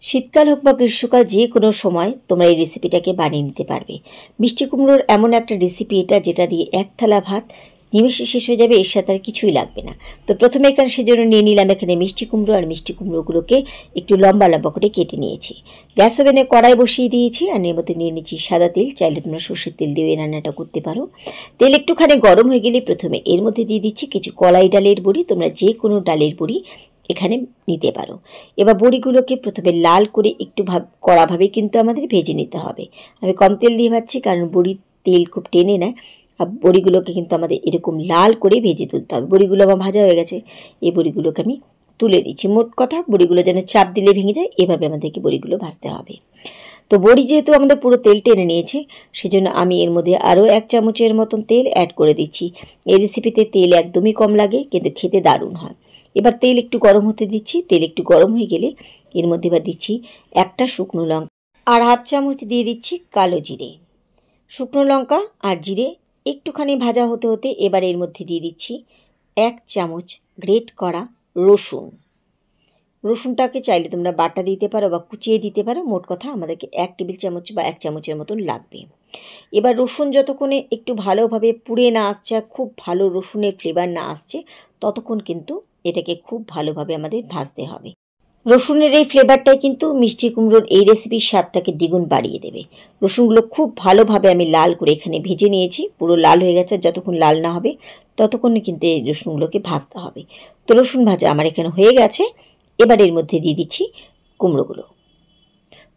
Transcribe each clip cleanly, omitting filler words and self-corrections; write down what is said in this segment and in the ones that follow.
শীতকাল হোক বা গ্রীষ্মকাল যে কোনো সময় তোমরা এই রেসিপিটাকে বানিয়ে নিতে পারবে। মিষ্টি কুমড়োর এমন একটা রেসিপি এটা, যেটা দিয়ে এক থালা ভাত নিমেষে শেষ হয়ে যাবে, এর সাথে আর কিছুই লাগবে না। তো প্রথমে এখানে সেজন্য নিয়ে নিলাম এখানে মিষ্টি কুমড়ো, আর মিষ্টি কুমড়োগুলোকে একটু লম্বা লম্বা করে কেটে নিয়েছি। গ্যাস ওভেনে কড়াই বসিয়ে দিয়েছি, আর এর মধ্যে নিয়ে নিচ্ছি সাদা তেল। চাইলে তোমরা সর্ষের তেল দিয়ে এই রান্নাটা করতে পারো। তেল একটুখানি গরম হয়ে গেলে প্রথমে এর মধ্যে দিয়ে দিচ্ছি কিছু কলাই ডালের বড়ি। তোমরা যে কোনো ডালের বড়ি এখানে নিতে পারো। এবার বড়িগুলোকে প্রথমে লাল করে একটু কড়াভাবে কিন্তু আমাদের ভেজে নিতে হবে। আমি কম তেল দিয়ে ভাজছি, কারণ বড়ির তেল খুব টেনে নেয়। আর বড়িগুলোকে কিন্তু আমাদের এরকম লাল করে ভেজে তুলতে হবে। বড়িগুলো আমার ভাজা হয়ে গেছে, এই বড়িগুলোকে আমি তুলে নিচ্ছি। মোট কথা, বড়িগুলো যেন চাপ দিলে ভেঙে যায়, এভাবে আমাদেরকে বড়িগুলো ভাজতে হবে। তো বড়ি যেহেতু আমাদের পুরো তেল টেনে নিয়েছে, সেজন্য আমি এর মধ্যে আরও 1 চামচের মতন তেল অ্যাড করে দিচ্ছি। এই রেসিপিতে তেল একদমই কম লাগে, কিন্তু খেতে দারুণ হয়। এবার তেল একটু গরম হতে দিচ্ছি। তেল একটু গরম হয়ে গেলে এর মধ্যে এবার দিচ্ছি একটা শুকনো লঙ্কা, আর 1/2 চামচ দিয়ে দিচ্ছি কালো জিরে। শুকনো লঙ্কা আর জিরে একটুখানি ভাজা হতে হতে এবার এর মধ্যে দিয়ে দিচ্ছি 1 চামচ গ্রেট করা রসুন। রসুনটাকে চাইলে তোমরা বাটা দিতে পারো বা কুচিয়ে দিতে পারো। মোট কথা আমাদেরকে 1 টেবিল চামচ বা 1 চামচের মতন লাগবে। এবার রসুন যতক্ষণে একটু ভালোভাবে পুড়ে না আসছে, আর খুব ভালো রসুনের ফ্লেভার না আসছে, ততক্ষণ কিন্তু এটাকে খুব ভালোভাবে আমাদের ভাজতে হবে। রসুনের এই ফ্লেভারটাই কিন্তু মিষ্টি কুমড়োর এই রেসিপির স্বাদটাকে দ্বিগুণ বাড়িয়ে দেবে। রসুনগুলো খুব ভালোভাবে আমি লাল করে এখানে ভেজে নিয়েছি। পুরো লাল হয়ে গেছে। যতক্ষণ লাল না হবে ততক্ষণে কিন্তু এই রসুনগুলোকে ভাজতে হবে। তো রসুন ভাজা আমার এখানে হয়ে গেছে। এবার এর মধ্যে দিয়ে দিচ্ছি কুমড়োগুলো।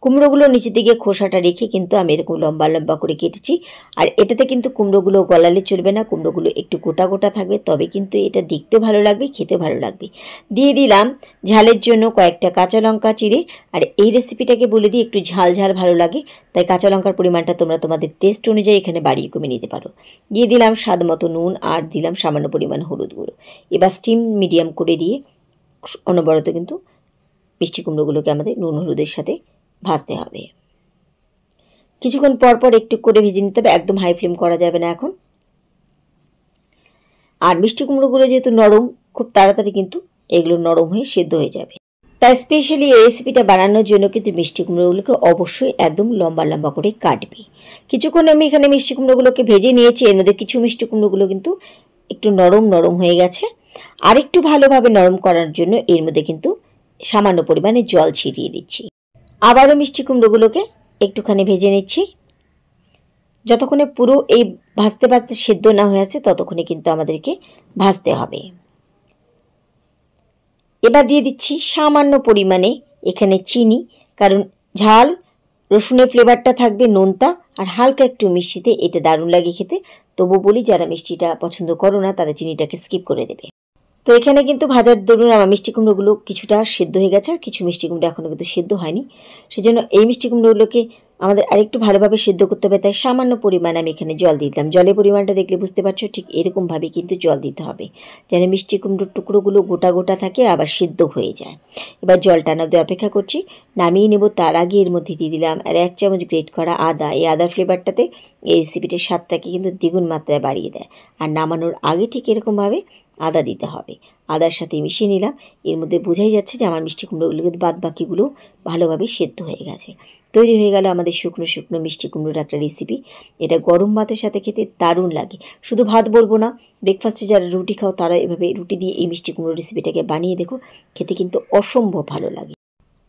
কুমড়োগুলো নিচের দিকে খোসাটা রেখে কিন্তু আমি এরকম লম্বা লম্বা করে কেটেছি। আর এটাতে কিন্তু কুমড়োগুলো গলালে চলবে না, কুমড়োগুলো একটু গোটা গোটা থাকবে, তবে কিন্তু এটা দেখতে ভালো লাগবে, খেতে ভালো লাগবে। দিয়ে দিলাম ঝালের জন্য কয়েকটা কাঁচা লঙ্কা চিড়ে। আর এই রেসিপিটাকে বলে দিই একটু ঝাল ঝাল ভালো লাগে, তাই কাঁচা লঙ্কার পরিমাণটা তোমরা তোমাদের টেস্ট অনুযায়ী এখানে বাড়িয়ে কমে নিতে পারো। দিয়ে দিলাম স্বাদ মতো নুন, আর দিলাম সামান্য পরিমাণ হলুদ গুঁড়ো। এবার স্টিম মিডিয়াম করে দিয়ে অনবরত কিন্তু মিষ্টি কুমড়োগুলোকে আমাদের নুন হলুদের সাথে ভাজতে হবে। কিছুক্ষণ পর পর একটু করে ভেজে নিতে হবে, একদম হাই ফ্লেম করা যাবে না এখন। আর মিষ্টি কুমড়োগুলো যেহেতু নরম, খুব তাড়াতাড়ি কিন্তু এগুলো নরম হয়ে সেদ্ধ হয়ে যাবে। তাই স্পেশালি এই রেসিপিটা বানানোর জন্য কিন্তু মিষ্টি কুমড়োগুলোকে অবশ্যই একদম লম্বা লম্বা করে কাটবে। কিছুক্ষণ আমি এখানে মিষ্টি কুমড়োগুলোকে ভেজে নিয়েছি। এর মধ্যে কিছু মিষ্টি কুমড়োগুলো কিন্তু একটু নরম নরম হয়ে গেছে। আর একটু ভালোভাবে নরম করার জন্য এর মধ্যে কিন্তু সামান্য পরিমাণে জল ছিটিয়ে দিচ্ছি। আবারও মিষ্টি কুমড়োগুলোকে একটুখানি ভেজে নিচ্ছি। যতক্ষণে পুরো এই ভাজতে ভাজতে সেদ্ধ না হয়ে আসে, ততক্ষণে কিন্তু আমাদেরকে ভাজতে হবে। এবার দিয়ে দিচ্ছি সামান্য পরিমাণে এখানে চিনি, কারণ ঝাল, রসুনের ফ্লেভারটা থাকবে, নোনতা আর হালকা একটু মিষ্টিতে এটা দারুণ লাগে খেতে। তবু বলি, যারা মিষ্টিটা পছন্দ করো না তারা চিনিটাকে স্কিপ করে দেবে। তো এখানে কিন্তু ভাজার দরুন আমার মিষ্টি কুমড়োগুলো কিছুটা সেদ্ধ হয়ে গেছে, আর কিছু মিষ্টি কুমড়ো এখনও কিন্তু সেদ্ধ হয়নি। সেজন্য এই মিষ্টি কুমড়োগুলোকে আমাদের আরেকটু ভালোভাবে সেদ্ধ করতে হবে। তাই সামান্য পরিমাণে আমি এখানে জল দিয়ে দিলাম। জলের পরিমাণটা দেখলে বুঝতে পারছো, ঠিক এরকমভাবে কিন্তু জল দিতে হবে, যেন মিষ্টি কুমড়োর টুকরোগুলো গোটা গোটা থাকে, আবার সেদ্ধ হয়ে যায়। এবার জল টানা দিয়ে অপেক্ষা করছি। নামিয়ে নেব তার আগে এর মধ্যে দিয়ে দিলাম আর 1 চামচ গ্রেট করা আদা। এই আদার ফ্লেভারটাতে এই রেসিপিটির স্বাদটাকে কিন্তু দ্বিগুণ মাত্রায় বাড়িয়ে দেয়। আর নামানোর আগে ঠিক এরকমভাবে আদা দিতে হবে। আদার সাথে মিশিয়ে নিলাম। এর মধ্যে বোঝাই যাচ্ছে যে আমার মিষ্টি কুমড়োগুলো কিন্তু বাদ বাকিগুলো ভালোভাবে সেদ্ধ হয়ে গেছে। তৈরি হয়ে গেল আমাদের শুকনো শুকনো মিষ্টি কুমড়োর একটা রেসিপি। এটা গরম ভাতের সাথে খেতে দারুণ লাগে। শুধু ভাত বলবো না, ব্রেকফাস্টে যারা রুটি খাও তারা এভাবে রুটি দিয়ে এই মিষ্টি কুমড়ো রেসিপিটাকে বানিয়ে দেখো, খেতে কিন্তু অসম্ভব ভালো লাগে।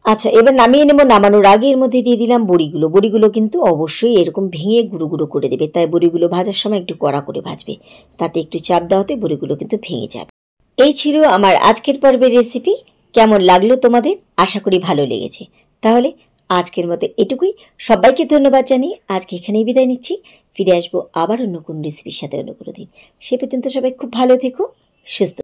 আচ্ছা, এবার নামিয়ে নেব। নামানোর আগে এর মধ্যে দিয়ে দিলাম বড়িগুলো। বড়িগুলো কিন্তু অবশ্যই এরকম ভেঙে গুঁড়ো গুঁড়ো করে দেবে, তাই বড়িগুলো ভাজার সময় একটু কড়া করে ভাজবে, তাতে একটু চাপ দেওয়াতে বড়িগুলো কিন্তু ভেঙে যাবে। এই ছিল আমার আজকের পর্বের রেসিপি। কেমন লাগলো তোমাদের? আশা করি ভালো লেগেছে। তাহলে আজকের মতো এটুকুই। সবাইকে ধন্যবাদ জানিয়ে আজকে এখানেই বিদায় নিচ্ছি। ফিরে আসবো আবার অন্য কোন রেসিপির সাথে অন্য কোনো দিন। সে পর্যন্ত সবাই খুব ভালো থেকো, সুস্থ।